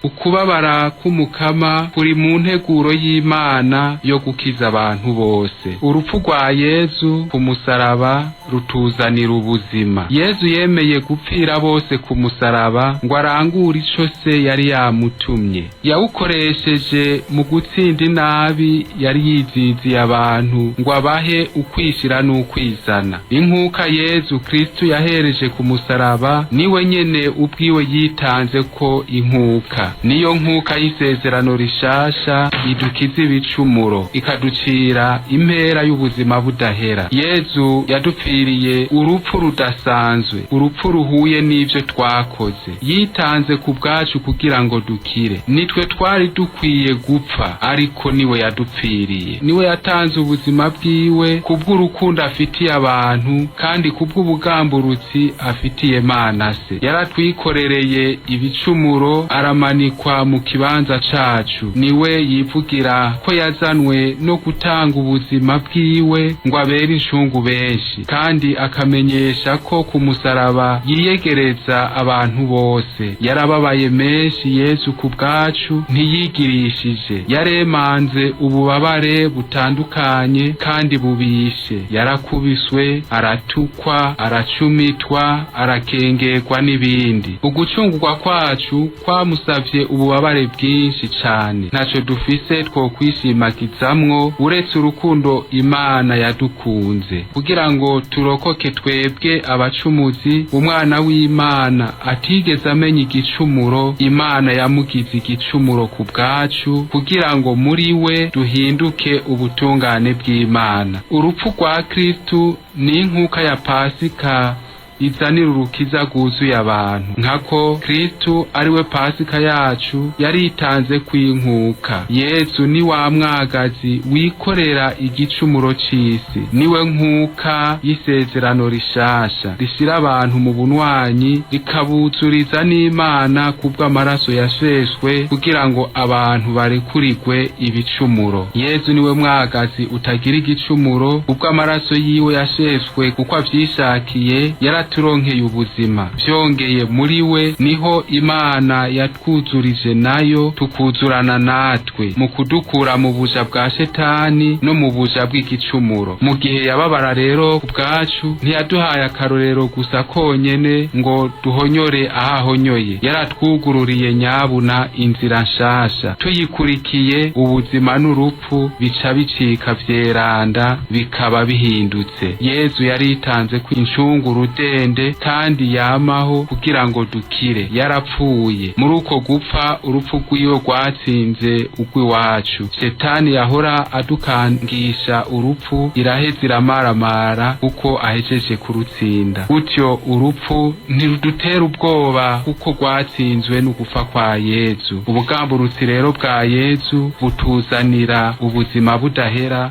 Ukubabara k'umukama kuri mu nteguro y'Imana yo gukiza abantu bose. Urupfu rwa Yezu ku musaraba rutuzanira ubuzima. Yezu yemeye gupfira bose ku musaraba ngo arangure ico se yari yamutumye. Yawukoresheje mu gutsinda inabi yari yiziziye abantu ngo abahe ukwishira n'ukwizana. Inkuka Yezu Kristo yahereje ku musaraba niwe nyene ubwiwe yitanze ko inkuka. Niyo nkuka y'isezerano rishasha idukiza ibicumuro ikaducira impera y'ubuzima budahera. Yezu yadupfiriye urupfu rudasanzwe, urupfu ruhuye n'ivyo twakoze. Yitanze ku bwacu kugira ngo dukire. Nitwe twari dukwiye gupfa, ariko niwe yadupfiriye. Niwe yatanze ubuzima bwiwe kubw'urukundo afitiye abantu kandi kubw'ubugamburutsi afitiye Mana se. Yaratwikorereye ibicumuro aramanikwa mu kibanza cacu. Niwe yivugira ko yazanwe no gutanga ubuzima bwiwe ngo abere inshungu benshi, kandi akamenyesha ko ku musaraba yiyegereza abantu bose. Yarababaye menshi Yesu ku bwacu ntiyigirishije. Yaremanze ububabare butandukanye kandi bubishe. Yarakubiswe, aratukwa, aracumitwa, arakengerwa n'ibindi. Ugucungurwa kwacu kwamusavye ububabare bwinshi cane. Ntaco dufise two kwishimagizamwo uretse urukundo Imana yadukunze kugira ngo turokoke twebwe abacumuzi. Umwana w'Imana atigeze amenya igicumuro, Imana yamugize igicumuro ku bwacu kugira ngo muri we duhinduke ubutungane bw'Imana. Urupfu rwa Kristo ni inkuka ya Pasika izanira urukiza rwuzuye abantu. Nkako Kristo ariwe Pasika yacu yaritanze kw'inkuka. Yesu ni wa mwagazi wikorera igicumuro c'isi. Niwe nkuka y'isezerano rishasha rishira abantu mu bunwanyi rikabuzuriza n'Imana kubw'amaraso yasheshwe kugira ngo abantu barekurirwe ibicumuro. Yesu niwe mwagazi utagira igicumuro kubw'amaraso yiwe yasheshwe kuko avyishakiye turonkeye ubuzima. Vyongeye muri we niho Imana yatwuzurije nayo tukuzurana natwe mu kudukura mu buja bwa Shetani no mu buja bw'igicumuro. Mu gihe yababara rero bwacu ntiyaduhaye akarorero gusa konyene ngo duhonyore ahahonyoye. Yaratwugururiye nyabuna inzira nshasha. Tuyikurikiye ubuzima n'urupfu bica bicika vyeranda bikaba bihindutse. Yezu yaritanze kw'incungu rudende kandi yamaho kugira ngo dukire. Yarapfuye. Muri uko gupfa urupfu rw'iwe rwatsinze urw'iwacu. Shetani yahora adukangisha urupfu iraheze iramaramara kuko ahejeje kurutsinda. Gutyo urupfu ntirudutera ubwoba kuko rwatsinzwe n'ugupfa kwa Yezu. Ubugamburutsi rero bwa Yezu butuzanira ubuzima budahera